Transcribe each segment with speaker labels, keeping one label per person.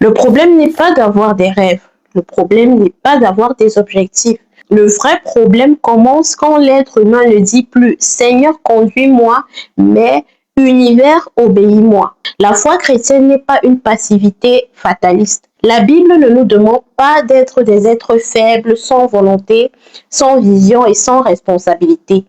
Speaker 1: Le problème n'est pas d'avoir des rêves. Le problème n'est pas d'avoir des objectifs. Le vrai problème commence quand l'être humain ne dit plus « Seigneur, conduis-moi », mais « Univers, obéis-moi ». La foi chrétienne n'est pas une passivité fataliste. La Bible ne nous demande pas d'être des êtres faibles, sans volonté, sans vision et sans responsabilité.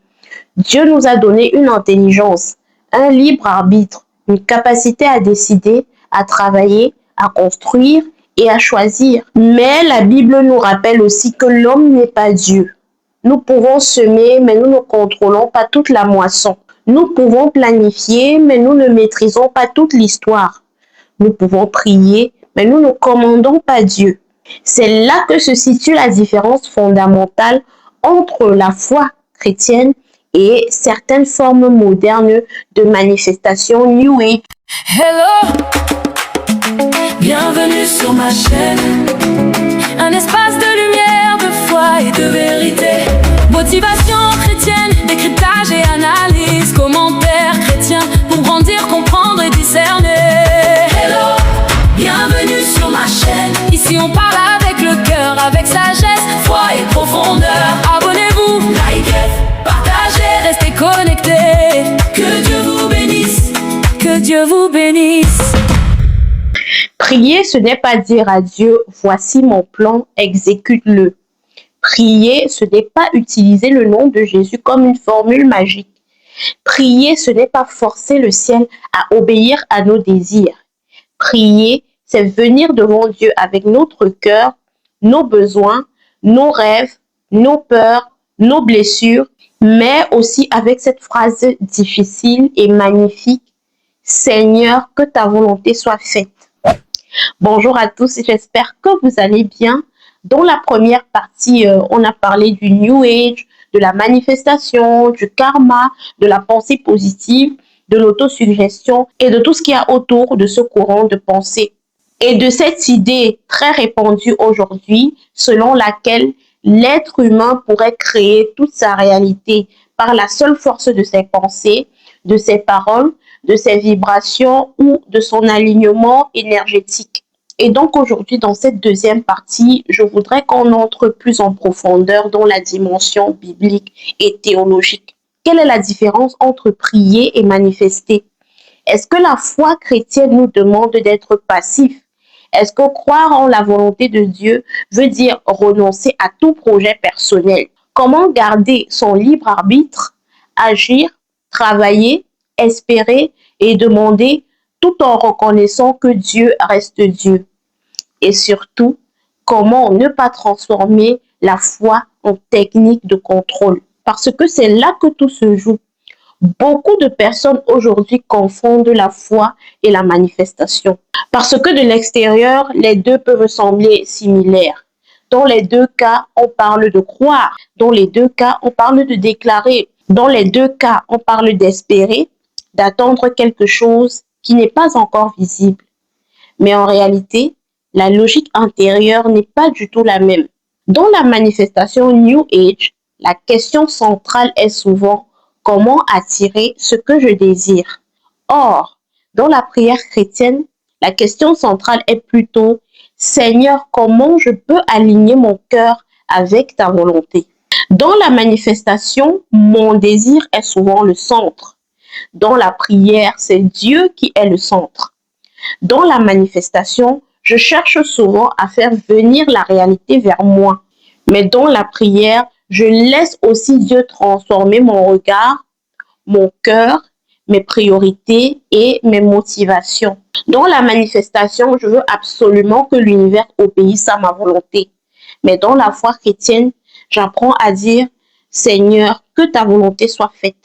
Speaker 1: Dieu nous a donné une intelligence, un libre arbitre, une capacité à décider, à travailler, à construire et à choisir. Mais la Bible nous rappelle aussi que l'homme n'est pas Dieu. Nous pouvons semer, mais nous ne contrôlons pas toute la moisson. Nous pouvons planifier, mais nous ne maîtrisons pas toute l'histoire. Nous pouvons prier, mais nous ne commandons pas Dieu. C'est là que se situe la différence fondamentale entre la foi chrétienne et certaines formes modernes de manifestation New Age.
Speaker 2: Hello, bienvenue sur ma chaîne, un espace de lumière, de foi et de vérité. Motivation chrétienne, décryptage et analyse, commentaires chrétiens pour grandir, comprendre et discerner. Hello, bienvenue sur ma chaîne, ici on parle avec le cœur, avec sagesse, foi et profondeur. Abonnez-vous, likez, partagez, restez connectés. Que Dieu vous bénisse, que Dieu vous bénisse.
Speaker 1: Prier, ce n'est pas dire à Dieu « Voici mon plan, exécute-le ». Prier, ce n'est pas utiliser le nom de Jésus comme une formule magique. Prier, ce n'est pas forcer le ciel à obéir à nos désirs. Prier, c'est venir devant Dieu avec notre cœur, nos besoins, nos rêves, nos peurs, nos blessures, mais aussi avec cette phrase difficile et magnifique « Seigneur, que ta volonté soit faite ». Bonjour à tous, j'espère que vous allez bien. Dans la première partie, on a parlé du New Age, de la manifestation, du karma, de la pensée positive, de l'autosuggestion et de tout ce qu'il y a autour de ce courant de pensée. Et de cette idée très répandue aujourd'hui, selon laquelle l'être humain pourrait créer toute sa réalité par la seule force de ses pensées, de ses paroles, de ses vibrations ou de son alignement énergétique. Et donc aujourd'hui, dans cette deuxième partie, je voudrais qu'on entre plus en profondeur dans la dimension biblique et théologique. Quelle est la différence entre prier et manifester? Est-ce que la foi chrétienne nous demande d'être passifs? Est-ce que croire en la volonté de Dieu veut dire renoncer à tout projet personnel? Comment garder son libre arbitre, agir, travailler, espérer et demander tout en reconnaissant que Dieu reste Dieu? Et surtout, comment ne pas transformer la foi en technique de contrôle? Parce que c'est là que tout se joue. Beaucoup de personnes aujourd'hui confondent la foi et la manifestation. Parce que de l'extérieur, les deux peuvent sembler similaires. Dans les deux cas, on parle de croire. Dans les deux cas, on parle de déclarer. Dans les deux cas, on parle d'espérer, d'attendre quelque chose qui n'est pas encore visible. Mais en réalité, la logique intérieure n'est pas du tout la même. Dans la manifestation New Age, la question centrale est souvent comment attirer ce que je désire. Or, dans la prière chrétienne, la question centrale est plutôt Seigneur, comment je peux aligner mon cœur avec ta volonté? Dans la manifestation, mon désir est souvent le centre. Dans la prière, c'est Dieu qui est le centre. Dans la manifestation, je cherche souvent à faire venir la réalité vers moi. Mais dans la prière, je laisse aussi Dieu transformer mon regard, mon cœur, mes priorités et mes motivations. Dans la manifestation, je veux absolument que l'univers obéisse à ma volonté. Mais dans la foi chrétienne, j'apprends à dire « Seigneur, que ta volonté soit faite ».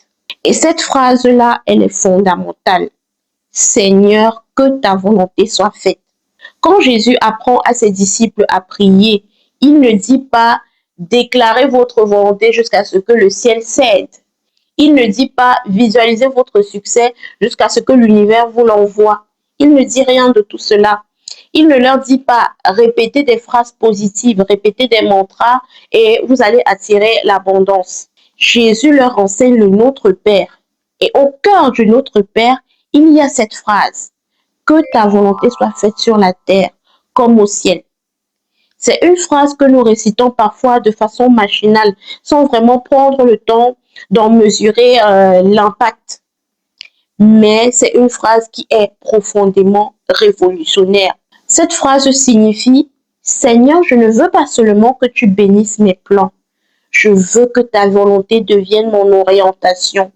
Speaker 1: Et cette phrase-là, elle est fondamentale. « Seigneur, que ta volonté soit faite ». Quand Jésus apprend à ses disciples à prier, il ne dit pas « déclarez votre volonté jusqu'à ce que le ciel cède ». Il ne dit pas « visualisez votre succès jusqu'à ce que l'univers vous l'envoie ». Il ne dit rien de tout cela. Il ne leur dit pas « répétez des phrases positives, répétez des mantras et vous allez attirer l'abondance ». Jésus leur enseigne le Notre Père. Et au cœur du Notre Père, il y a cette phrase « que ta volonté soit faite sur la terre comme au ciel. C'est une phrase que nous récitons parfois de façon machinale, sans vraiment prendre le temps d'en mesurer l'impact. Mais c'est une phrase qui est profondément révolutionnaire. Cette phrase signifie: Seigneur, je ne veux pas seulement que tu bénisses mes plans. Je veux que ta volonté devienne mon orientation.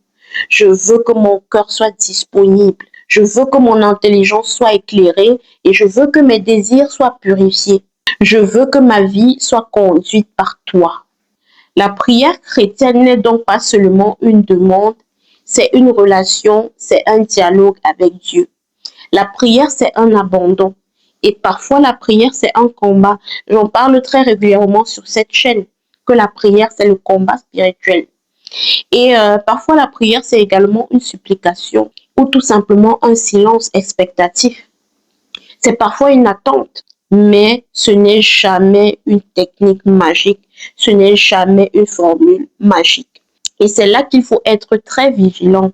Speaker 1: Je veux que mon cœur soit disponible. Je veux que mon intelligence soit éclairée et je veux que mes désirs soient purifiés. Je veux que ma vie soit conduite par toi. La prière chrétienne n'est donc pas seulement une demande, c'est une relation, c'est un dialogue avec Dieu. La prière, c'est un abandon. Et parfois, la prière, c'est un combat. J'en parle très régulièrement sur cette chaîne, que la prière, c'est le combat spirituel. Et parfois, la prière, c'est également une supplication ou tout simplement un silence expectatif. C'est parfois une attente, mais ce n'est jamais une technique magique, ce n'est jamais une formule magique. Et c'est là qu'il faut être très vigilant.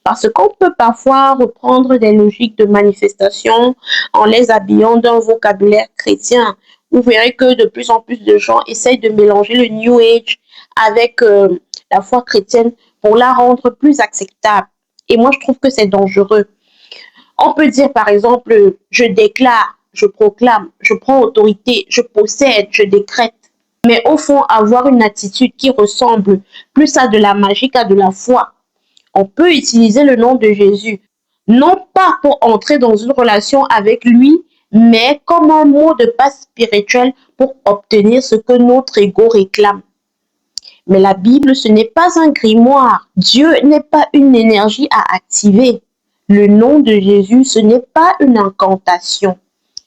Speaker 1: Parce qu'on peut parfois reprendre des logiques de manifestation en les habillant d'un vocabulaire chrétien. Vous verrez que de plus en plus de gens essayent de mélanger le New Age avec la foi chrétienne pour la rendre plus acceptable. Et moi, je trouve que c'est dangereux. On peut dire par exemple, je déclare, je proclame, je prends autorité, je possède, je décrète. Mais au fond, avoir une attitude qui ressemble plus à de la magie qu'à de la foi. On peut utiliser le nom de Jésus, non pas pour entrer dans une relation avec lui, mais comme un mot de passe spirituel pour obtenir ce que notre ego réclame. Mais la Bible, ce n'est pas un grimoire. Dieu n'est pas une énergie à activer. Le nom de Jésus, ce n'est pas une incantation.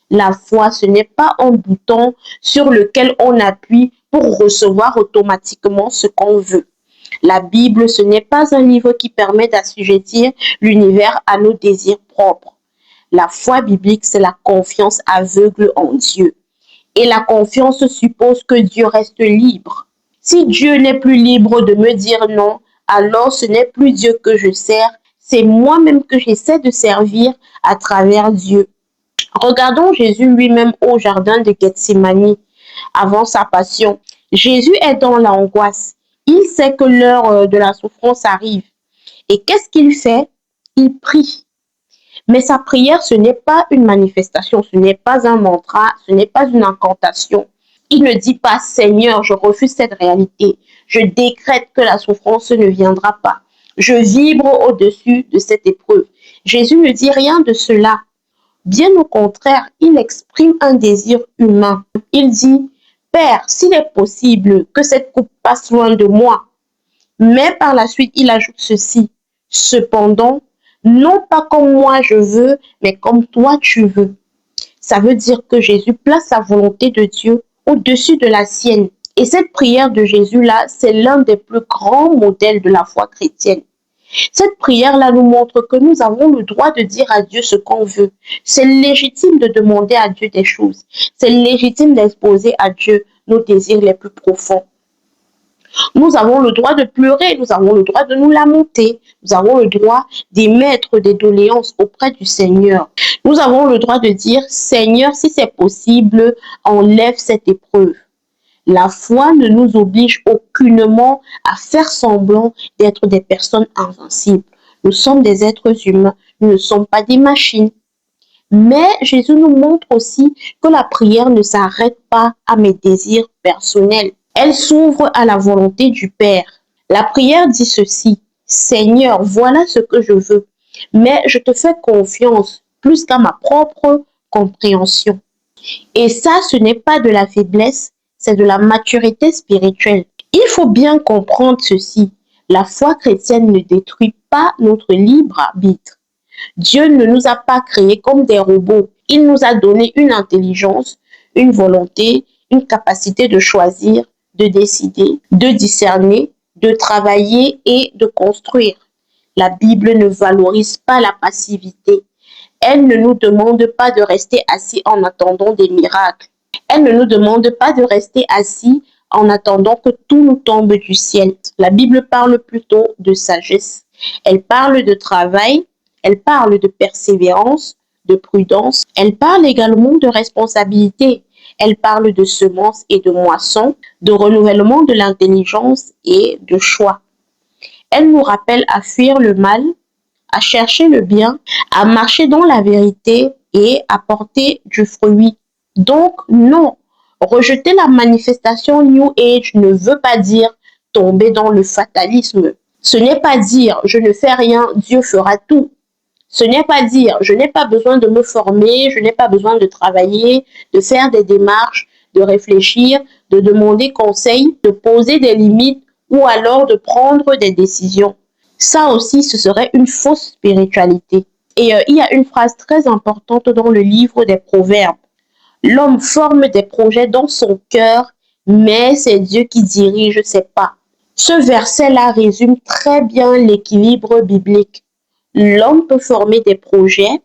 Speaker 1: La foi, ce n'est pas un bouton sur lequel on appuie pour recevoir automatiquement ce qu'on veut. La Bible, ce n'est pas un livre qui permet d'assujettir l'univers à nos désirs propres. La foi biblique, c'est la confiance aveugle en Dieu. Et la confiance suppose que Dieu reste libre. Si Dieu n'est plus libre de me dire non, alors ce n'est plus Dieu que je sers, c'est moi-même que j'essaie de servir à travers Dieu. Regardons Jésus lui-même au jardin de Gethsémani, avant sa passion. Jésus est dans l'angoisse. Il sait que l'heure de la souffrance arrive. Et qu'est-ce qu'il fait? Il prie. Mais sa prière, ce n'est pas une manifestation, ce n'est pas un mantra, ce n'est pas une incantation. Il ne dit pas: Seigneur, je refuse cette réalité. Je décrète que la souffrance ne viendra pas. Je vibre au-dessus de cette épreuve. Jésus ne dit rien de cela. Bien au contraire, il exprime un désir humain. Il dit: Père, s'il est possible que cette coupe passe loin de moi. Mais par la suite, il ajoute ceci: Cependant, non pas comme moi je veux, mais comme toi tu veux. Ça veut dire que Jésus place la volonté de Dieu au-dessus de la sienne. Et cette prière de Jésus-là, c'est l'un des plus grands modèles de la foi chrétienne. Cette prière-là nous montre que nous avons le droit de dire à Dieu ce qu'on veut. C'est légitime de demander à Dieu des choses. C'est légitime d'exposer à Dieu nos désirs les plus profonds. Nous avons le droit de pleurer, nous avons le droit de nous lamenter, nous avons le droit d'émettre des doléances auprès du Seigneur. Nous avons le droit de dire: Seigneur, si c'est possible, enlève cette épreuve. La foi ne nous oblige aucunement à faire semblant d'être des personnes invincibles. Nous sommes des êtres humains, nous ne sommes pas des machines. Mais Jésus nous montre aussi que la prière ne s'arrête pas à mes désirs personnels. Elle s'ouvre à la volonté du Père. La prière dit ceci: Seigneur, voilà ce que je veux, mais je te fais confiance plus qu'à ma propre compréhension. Et ça, ce n'est pas de la faiblesse, c'est de la maturité spirituelle. Il faut bien comprendre ceci. La foi chrétienne ne détruit pas notre libre arbitre. Dieu ne nous a pas créés comme des robots. Il nous a donné une intelligence, une volonté, une capacité de choisir, de décider, de discerner, de travailler et de construire. La Bible ne valorise pas la passivité. Elle ne nous demande pas de rester assis en attendant des miracles. Elle ne nous demande pas de rester assis en attendant que tout nous tombe du ciel. La Bible parle plutôt de sagesse. Elle parle de travail, elle parle de persévérance, de prudence. Elle parle également de responsabilité. Elle parle de semences et de moissons, de renouvellement de l'intelligence et de choix. Elle nous rappelle à fuir le mal, à chercher le bien, à marcher dans la vérité et à porter du fruit. Donc, non, rejeter la manifestation New Age ne veut pas dire tomber dans le fatalisme. Ce n'est pas dire je ne fais rien, Dieu fera tout. Ce n'est pas dire je n'ai pas besoin de me former, je n'ai pas besoin de travailler, de faire des démarches, de réfléchir, de demander conseil, de poser des limites ou alors de prendre des décisions. Ça aussi, ce serait une fausse spiritualité. Et il y a une phrase très importante dans le livre des Proverbes. L'homme forme des projets dans son cœur, mais c'est Dieu qui dirige ses pas. Ce verset-là résume très bien l'équilibre biblique. L'homme peut former des projets,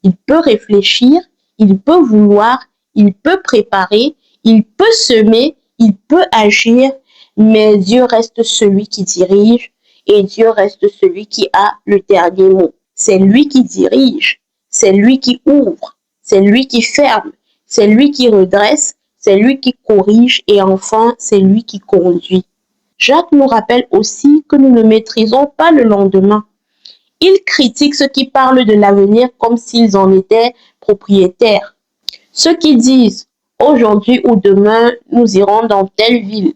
Speaker 1: il peut réfléchir, il peut vouloir, il peut préparer, il peut semer, il peut agir, mais Dieu reste celui qui dirige et Dieu reste celui qui a le dernier mot. C'est lui qui dirige, c'est lui qui ouvre, c'est lui qui ferme, c'est lui qui redresse, c'est lui qui corrige et enfin c'est lui qui conduit. Jacques nous rappelle aussi que nous ne maîtrisons pas le lendemain. Il critique ceux qui parlent de l'avenir comme s'ils en étaient propriétaires. Ceux qui disent aujourd'hui ou demain, nous irons dans telle ville,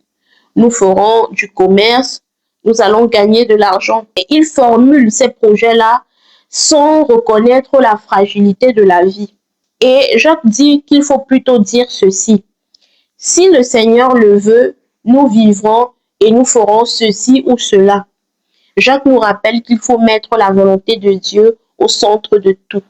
Speaker 1: nous ferons du commerce, nous allons gagner de l'argent. Et ils formulent ces projets-là sans reconnaître la fragilité de la vie. Et Jacques dit qu'il faut plutôt dire ceci. Si le Seigneur le veut, nous vivrons et nous ferons ceci ou cela. Jacques nous rappelle qu'il faut mettre la volonté de Dieu au centre de tout.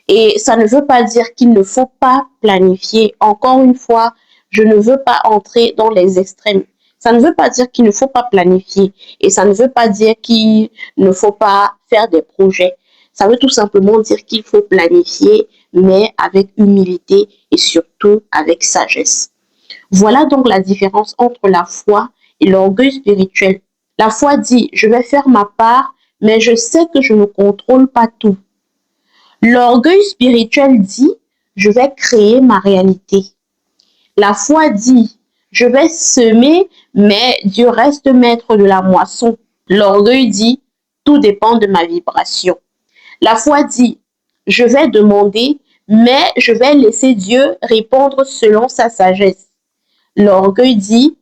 Speaker 1: Et ça ne veut pas dire qu'il ne faut pas planifier. Encore une fois, je ne veux pas entrer dans les extrêmes. Ça ne veut pas dire qu'il ne faut pas planifier. Et ça ne veut pas dire qu'il ne faut pas faire des projets. Ça veut tout simplement dire qu'il faut planifier, mais avec humilité et surtout avec sagesse. Voilà donc la différence entre la foi et l'orgueil spirituel. La foi dit, je vais faire ma part, mais je sais que je ne contrôle pas tout. L'orgueil spirituel dit, je vais créer ma réalité. La foi dit, je vais semer, mais Dieu reste maître de la moisson. L'orgueil dit, tout dépend de ma vibration. La foi dit, je vais demander, mais je vais laisser Dieu répondre selon sa sagesse. L'orgueil dit,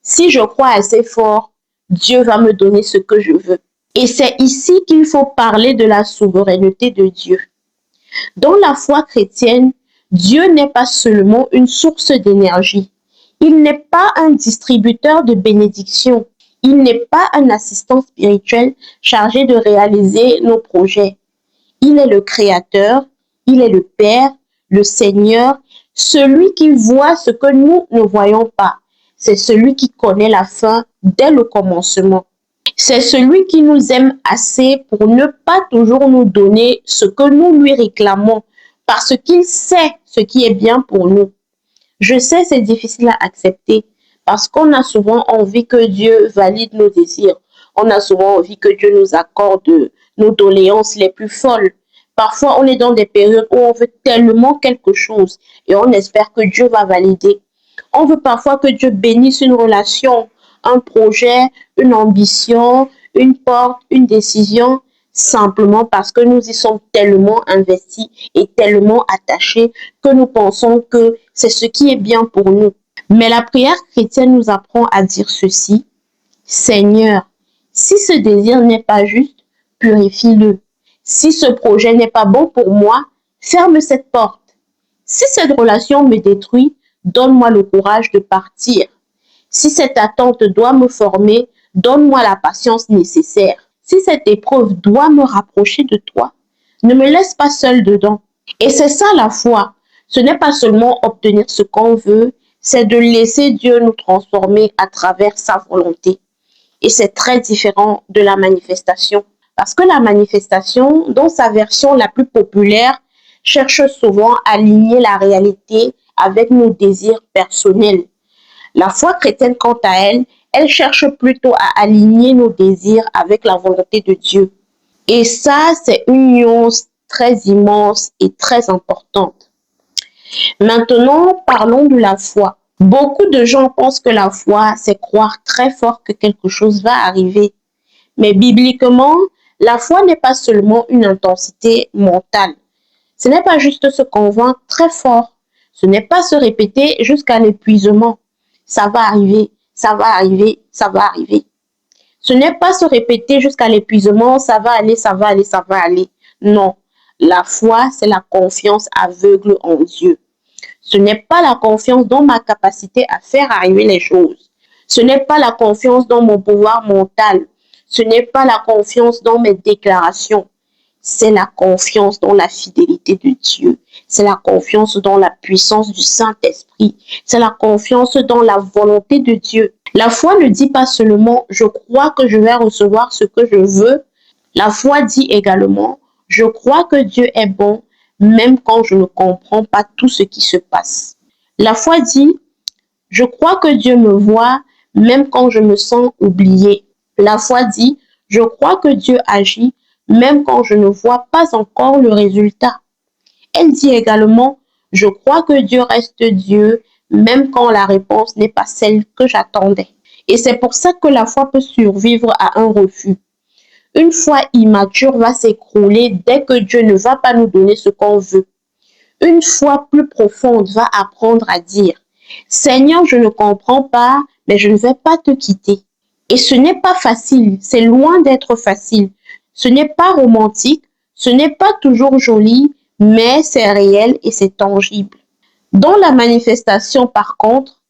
Speaker 1: si je crois assez fort, Dieu va me donner ce que je veux. Et c'est ici qu'il faut parler de la souveraineté de Dieu. Dans la foi chrétienne, Dieu n'est pas seulement une source d'énergie. Il n'est pas un distributeur de bénédictions. Il n'est pas un assistant spirituel chargé de réaliser nos projets. Il est le Créateur, il est le Père, le Seigneur, celui qui voit ce que nous ne voyons pas. C'est celui qui connaît la fin dès le commencement. C'est celui qui nous aime assez pour ne pas toujours nous donner ce que nous lui réclamons, parce qu'il sait ce qui est bien pour nous. Je sais, c'est difficile à accepter, parce qu'on a souvent envie que Dieu valide nos désirs. On a souvent envie que Dieu nous accorde nos doléances les plus folles. Parfois, on est dans des périodes où on veut tellement quelque chose et on espère que Dieu va valider. On veut parfois que Dieu bénisse une relation, un projet, une ambition, une porte, une décision, simplement parce que nous y sommes tellement investis et tellement attachés que nous pensons que c'est ce qui est bien pour nous. Mais la prière chrétienne nous apprend à dire ceci. Seigneur, si ce désir n'est pas juste, purifie-le. Si ce projet n'est pas bon pour moi, ferme cette porte. Si cette relation me détruit, donne-moi le courage de partir. Si cette attente doit me former, donne-moi la patience nécessaire. Si cette épreuve doit me rapprocher de toi, ne me laisse pas seul dedans. Et c'est ça la foi. Ce n'est pas seulement obtenir ce qu'on veut, c'est de laisser Dieu nous transformer à travers sa volonté. Et c'est très différent de la manifestation. Parce que la manifestation, dans sa version la plus populaire, cherche souvent à aligner la réalité avec nos désirs personnels. La foi chrétienne, quant à elle, elle cherche plutôt à aligner nos désirs avec la volonté de Dieu. Et ça, c'est une nuance très immense et très importante. Maintenant, parlons de la foi. Beaucoup de gens pensent que la foi, c'est croire très fort que quelque chose va arriver. Mais bibliquement, la foi n'est pas seulement une intensité mentale. Ce n'est pas juste se convaincre très fort. Ce n'est pas se répéter jusqu'à l'épuisement. Ça va arriver, ça va arriver, ça va arriver. Ce n'est pas se répéter jusqu'à l'épuisement, ça va aller, ça va aller, ça va aller. Non, la foi, c'est la confiance aveugle en Dieu. Ce n'est pas la confiance dans ma capacité à faire arriver les choses. Ce n'est pas la confiance dans mon pouvoir mental. Ce n'est pas la confiance dans mes déclarations. C'est la confiance dans la fidélité de Dieu. C'est la confiance dans la puissance du Saint-Esprit. C'est la confiance dans la volonté de Dieu. La foi ne dit pas seulement « je crois que je vais recevoir ce que je veux ». La foi dit également « je crois que Dieu est bon, même quand je ne comprends pas tout ce qui se passe ». La foi dit « je crois que Dieu me voit, même quand je me sens oublié ». La foi dit « je crois que Dieu agit, même quand je ne vois pas encore le résultat ». Elle dit également « je crois que Dieu reste Dieu, même quand la réponse n'est pas celle que j'attendais ». Et c'est pour ça que la foi peut survivre à un refus. Une foi immature va s'écrouler dès que Dieu ne va pas nous donner ce qu'on veut. Une foi plus profonde va apprendre à dire « Seigneur, je ne comprends pas, mais je ne vais pas te quitter ». Et ce n'est pas facile, c'est loin d'être facile. Ce n'est pas romantique, ce n'est pas toujours joli, mais c'est réel et c'est tangible. Dans la manifestation, par contre,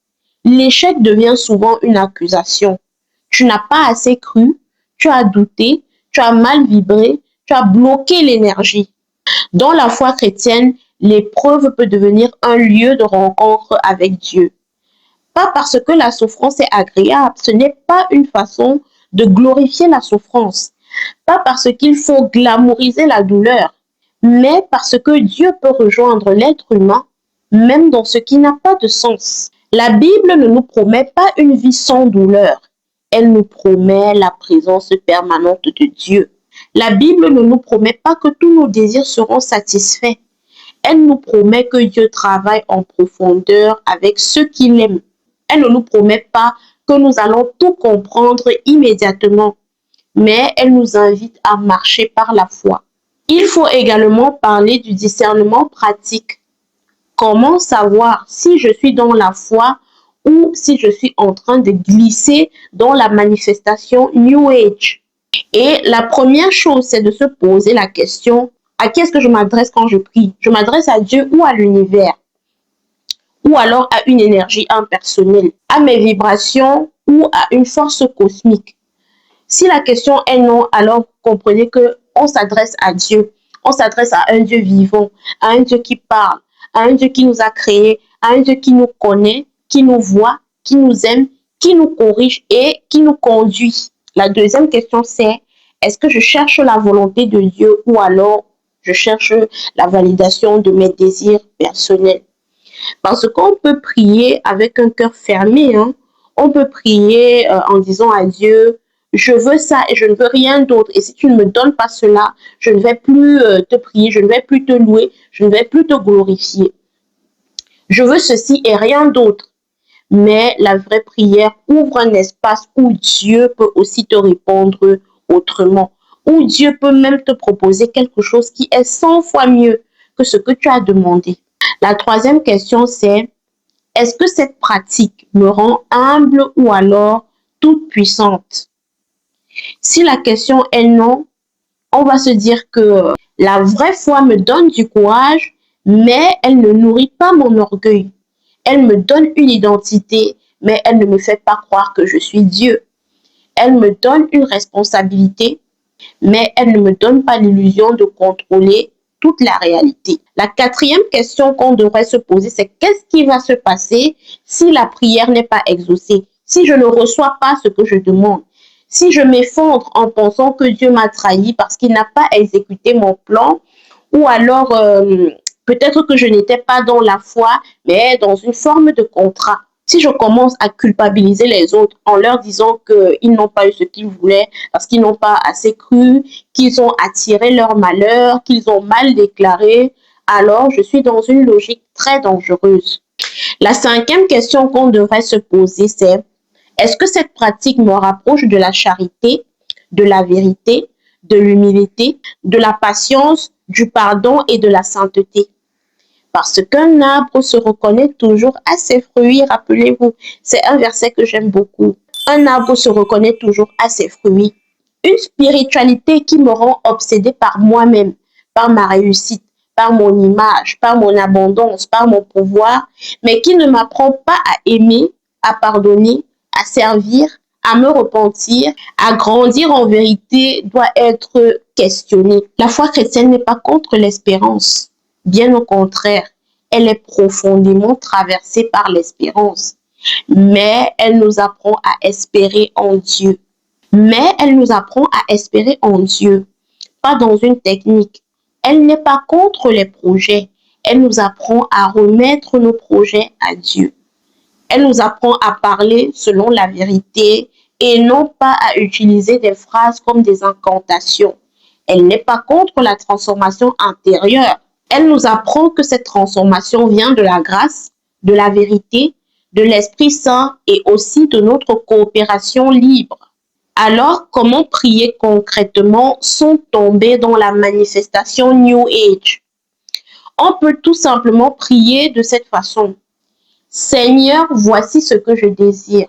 Speaker 1: l'échec devient souvent une accusation. Tu n'as pas assez cru, tu as douté, tu as mal vibré, tu as bloqué l'énergie. Dans la foi chrétienne, l'épreuve peut devenir un lieu de rencontre avec Dieu. Pas parce que la souffrance est agréable, ce n'est pas une façon de glorifier la souffrance. Pas parce qu'il faut glamouriser la douleur, mais parce que Dieu peut rejoindre l'être humain, même dans ce qui n'a pas de sens. La Bible ne nous promet pas une vie sans douleur. Elle nous promet la présence permanente de Dieu. La Bible ne nous promet pas que tous nos désirs seront satisfaits. Elle nous promet que Dieu travaille en profondeur avec ceux qu'il aime. Elle ne nous promet pas que nous allons tout comprendre immédiatement, mais elle nous invite à marcher par la foi. Il faut également parler du discernement pratique. Comment savoir si je suis dans la foi ou si je suis en train de glisser dans la manifestation New Age? Et la première chose, c'est de se poser la question, à qui est-ce que je m'adresse quand je prie? Je m'adresse à Dieu ou à l'univers? Ou alors à une énergie impersonnelle, à mes vibrations ou à une force cosmique? Si la question est non, alors comprenez qu'on s'adresse à Dieu. On s'adresse à un Dieu vivant, à un Dieu qui parle, à un Dieu qui nous a créés, à un Dieu qui nous connaît, qui nous voit, qui nous aime, qui nous corrige et qui nous conduit. La deuxième question, c'est est-ce que je cherche la volonté de Dieu ou alors je cherche la validation de mes désirs personnels? Parce qu'on peut prier avec un cœur fermé. On peut prier en disant à Dieu, je veux ça et je ne veux rien d'autre. Et si tu ne me donnes pas cela, je ne vais plus te prier, je ne vais plus te louer, je ne vais plus te glorifier. Je veux ceci et rien d'autre. Mais la vraie prière ouvre un espace où Dieu peut aussi te répondre autrement. Où Dieu peut même te proposer quelque chose qui est 100 fois mieux que ce que tu as demandé. La troisième question, c'est est-ce que cette pratique me rend humble ou alors toute puissante? Si la question est non, on va se dire que la vraie foi me donne du courage, mais elle ne nourrit pas mon orgueil. Elle me donne une identité, mais elle ne me fait pas croire que je suis Dieu. Elle me donne une responsabilité, mais elle ne me donne pas l'illusion de contrôler toute la réalité. La quatrième question qu'on devrait se poser, c'est qu'est-ce qui va se passer si la prière n'est pas exaucée, si je ne reçois pas ce que je demande, si je m'effondre en pensant que Dieu m'a trahi parce qu'il n'a pas exécuté mon plan, ou alors peut-être que je n'étais pas dans la foi, mais dans une forme de contrat. Si je commence à culpabiliser les autres en leur disant qu'ils n'ont pas eu ce qu'ils voulaient parce qu'ils n'ont pas assez cru, qu'ils ont attiré leur malheur, qu'ils ont mal déclaré, alors je suis dans une logique très dangereuse. La cinquième question qu'on devrait se poser, c'est est-ce que cette pratique me rapproche de la charité, de la vérité, de l'humilité, de la patience, du pardon et de la sainteté? Parce qu'un arbre se reconnaît toujours à ses fruits, rappelez-vous, c'est un verset que j'aime beaucoup. Un arbre se reconnaît toujours à ses fruits. Une spiritualité qui me rend obsédée par moi-même, par ma réussite, par mon image, par mon abondance, par mon pouvoir, mais qui ne m'apprend pas à aimer, à pardonner, à servir, à me repentir, à grandir en vérité, doit être questionnée. La foi chrétienne n'est pas contre l'espérance. Bien au contraire, elle est profondément traversée par l'espérance. Mais elle nous apprend à espérer en Dieu. Mais elle nous apprend à espérer en Dieu, pas dans une technique. Elle n'est pas contre les projets. Elle nous apprend à remettre nos projets à Dieu. Elle nous apprend à parler selon la vérité et non pas à utiliser des phrases comme des incantations. Elle n'est pas contre la transformation intérieure. Elle nous apprend que cette transformation vient de la grâce, de la vérité, de l'Esprit Saint et aussi de notre coopération libre. Alors, comment prier concrètement sans tomber dans la manifestation New Age? On peut tout simplement prier de cette façon. Seigneur, voici ce que je désire.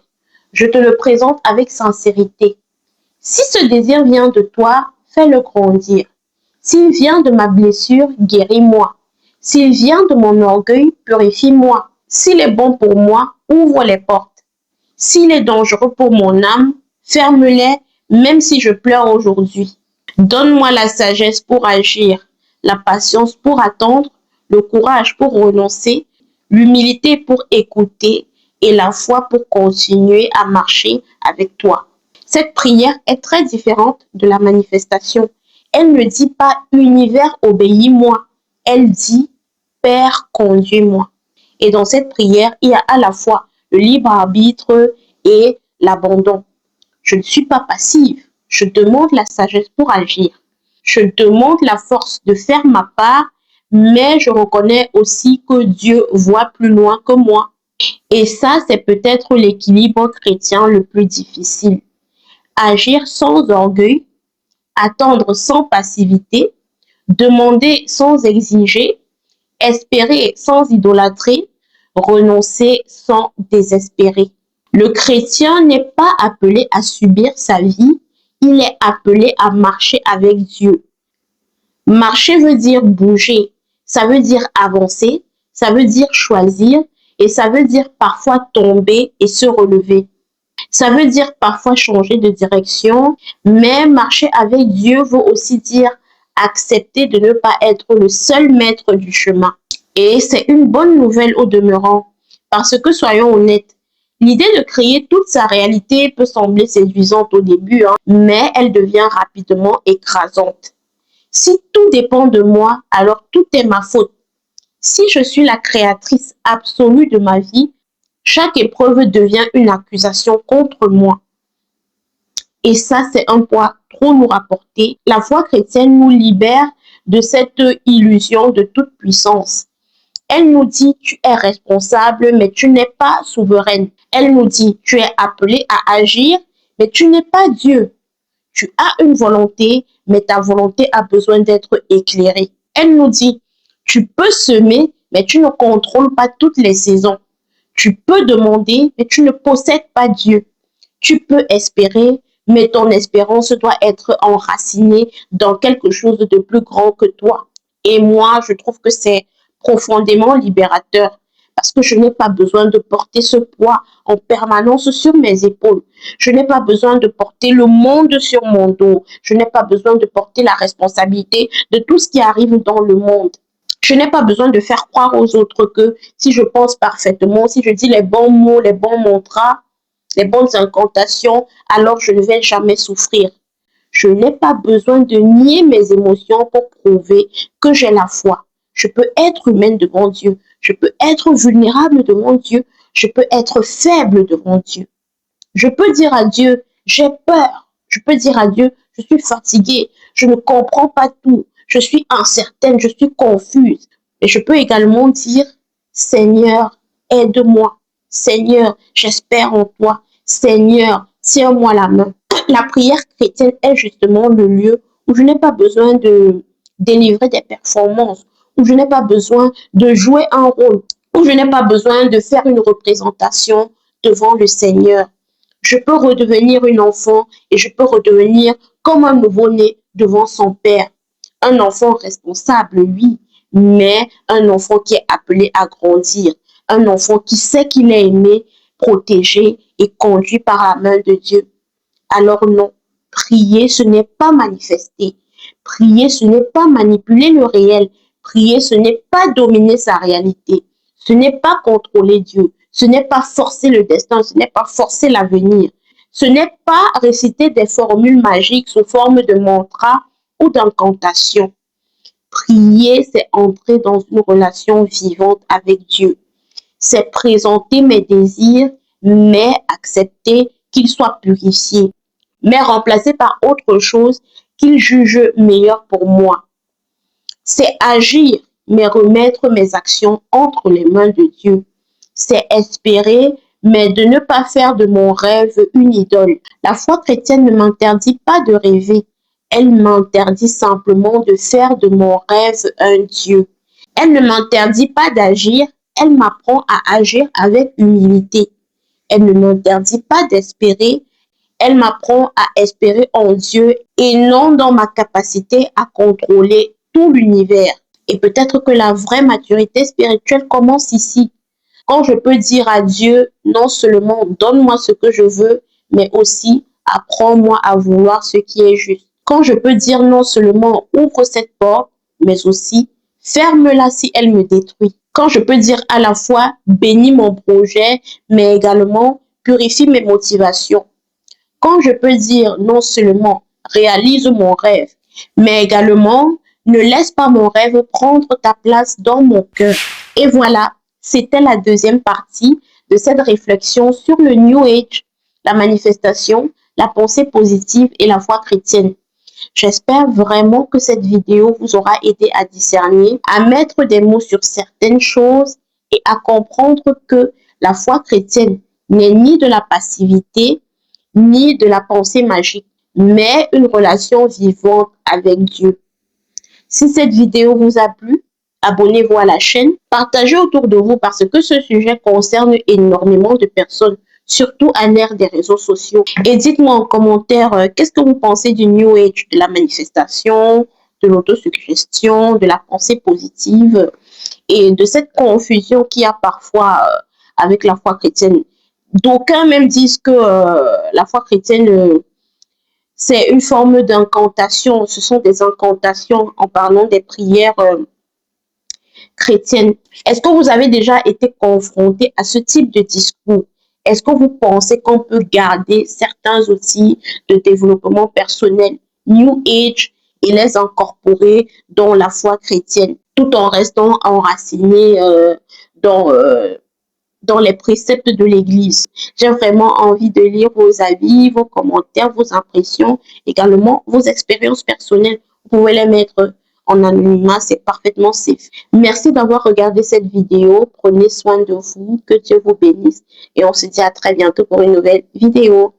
Speaker 1: Je te le présente avec sincérité. Si ce désir vient de toi, fais-le grandir. S'il vient de ma blessure, guéris-moi. S'il vient de mon orgueil, purifie-moi. S'il est bon pour moi, ouvre les portes. S'il est dangereux pour mon âme, ferme-les, même si je pleure aujourd'hui. Donne-moi la sagesse pour agir, la patience pour attendre, le courage pour renoncer, l'humilité pour écouter et la foi pour continuer à marcher avec toi. Cette prière est très différente de la manifestation. Elle ne dit pas univers, obéis-moi. Elle dit Père, conduis-moi. Et dans cette prière, il y a à la fois le libre arbitre et l'abandon. Je ne suis pas passive. Je demande la sagesse pour agir. Je demande la force de faire ma part, mais je reconnais aussi que Dieu voit plus loin que moi. Et ça, c'est peut-être l'équilibre chrétien le plus difficile. Agir sans orgueil, attendre sans passivité, demander sans exiger, espérer sans idolâtrer, renoncer sans désespérer. Le chrétien n'est pas appelé à subir sa vie, il est appelé à marcher avec Dieu. Marcher veut dire bouger, ça veut dire avancer, ça veut dire choisir et ça veut dire parfois tomber et se relever. Ça veut dire parfois changer de direction, mais marcher avec Dieu veut aussi dire accepter de ne pas être le seul maître du chemin. Et c'est une bonne nouvelle au demeurant, parce que soyons honnêtes, l'idée de créer toute sa réalité peut sembler séduisante au début, mais elle devient rapidement écrasante. Si tout dépend de moi, alors tout est ma faute. Si je suis la créatrice absolue de ma vie, chaque épreuve devient une accusation contre moi. Et ça, c'est un poids trop lourd à porter. La foi chrétienne nous libère de cette illusion de toute puissance. Elle nous dit, tu es responsable, mais tu n'es pas souveraine. Elle nous dit, tu es appelé à agir, mais tu n'es pas Dieu. Tu as une volonté, mais ta volonté a besoin d'être éclairée. Elle nous dit, tu peux semer, mais tu ne contrôles pas toutes les saisons. Tu peux demander, mais tu ne possèdes pas Dieu. Tu peux espérer, mais ton espérance doit être enracinée dans quelque chose de plus grand que toi. Et moi, je trouve que c'est profondément libérateur parce que je n'ai pas besoin de porter ce poids en permanence sur mes épaules. Je n'ai pas besoin de porter le monde sur mon dos. Je n'ai pas besoin de porter la responsabilité de tout ce qui arrive dans le monde. Je n'ai pas besoin de faire croire aux autres que si je pense parfaitement, si je dis les bons mots, les bons mantras, les bonnes incantations, alors je ne vais jamais souffrir. Je n'ai pas besoin de nier mes émotions pour prouver que j'ai la foi. Je peux être humaine devant Dieu. Je peux être vulnérable devant Dieu. je peux être faible devant Dieu. Je peux dire à Dieu, j'ai peur. Je peux dire à Dieu, je suis fatiguée, je ne comprends pas tout, je suis incertaine, je suis confuse. Et je peux également dire, Seigneur, aide-moi. Seigneur, j'espère en toi. Seigneur, tiens-moi la main. La prière chrétienne est justement le lieu où je n'ai pas besoin de délivrer des performances, où je n'ai pas besoin de jouer un rôle, où je n'ai pas besoin de faire une représentation devant le Seigneur. Je peux redevenir une enfant et je peux redevenir comme un nouveau-né devant son père. Un enfant responsable, oui, mais un enfant qui est appelé à grandir. Un enfant qui sait qu'il est aimé, protégé et conduit par la main de Dieu. Alors non, prier, ce n'est pas manifester. Prier, ce n'est pas manipuler le réel. Prier, ce n'est pas dominer sa réalité. Ce n'est pas contrôler Dieu. Ce n'est pas forcer le destin. Ce n'est pas forcer l'avenir. Ce n'est pas réciter des formules magiques sous forme de mantra ou d'incantation. Prier, c'est entrer dans une relation vivante avec Dieu. C'est présenter mes désirs, mais accepter qu'ils soient purifiés, mais remplacés par autre chose qu'ils jugent meilleur pour moi. C'est agir, mais remettre mes actions entre les mains de Dieu. C'est espérer, mais de ne pas faire de mon rêve une idole. La foi chrétienne ne m'interdit pas de rêver. Elle m'interdit simplement de faire de mon rêve un Dieu. Elle ne m'interdit pas d'agir, elle m'apprend à agir avec humilité. Elle ne m'interdit pas d'espérer, elle m'apprend à espérer en Dieu et non dans ma capacité à contrôler tout l'univers. Et peut-être que la vraie maturité spirituelle commence ici. Quand je peux dire à Dieu, non seulement donne-moi ce que je veux, mais aussi apprends-moi à vouloir ce qui est juste. Quand je peux dire non seulement ouvre cette porte, mais aussi ferme-la si elle me détruit. Quand je peux dire à la fois bénis mon projet, mais également purifie mes motivations. Quand je peux dire non seulement réalise mon rêve, mais également ne laisse pas mon rêve prendre ta place dans mon cœur. Et voilà, c'était la deuxième partie de cette réflexion sur le New Age, la manifestation, la pensée positive et la foi chrétienne. J'espère vraiment que cette vidéo vous aura aidé à discerner, à mettre des mots sur certaines choses et à comprendre que la foi chrétienne n'est ni de la passivité, ni de la pensée magique, mais une relation vivante avec Dieu. Si cette vidéo vous a plu, abonnez-vous à la chaîne, partagez autour de vous parce que ce sujet concerne énormément de personnes, surtout à l'ère des réseaux sociaux. Et dites-moi en commentaire qu'est-ce que vous pensez du New Age, de la manifestation, de l'autosuggestion, de la pensée positive et de cette confusion qu'il y a parfois avec la foi chrétienne. D'aucuns même disent que la foi chrétienne, c'est une forme d'incantation. Ce sont des incantations en parlant des prières chrétiennes. Est-ce que vous avez déjà été confronté à ce type de discours? Est-ce que vous pensez qu'on peut garder certains outils de développement personnel New Age et les incorporer dans la foi chrétienne, tout en restant enraciné dans les préceptes de l'Église? J'ai vraiment envie de lire vos avis, vos commentaires, vos impressions, également vos expériences personnelles. Vous pouvez les mettre en anonymat, c'est parfaitement safe. Merci d'avoir regardé cette vidéo. Prenez soin de vous, que Dieu vous bénisse et on se dit à très bientôt pour une nouvelle vidéo.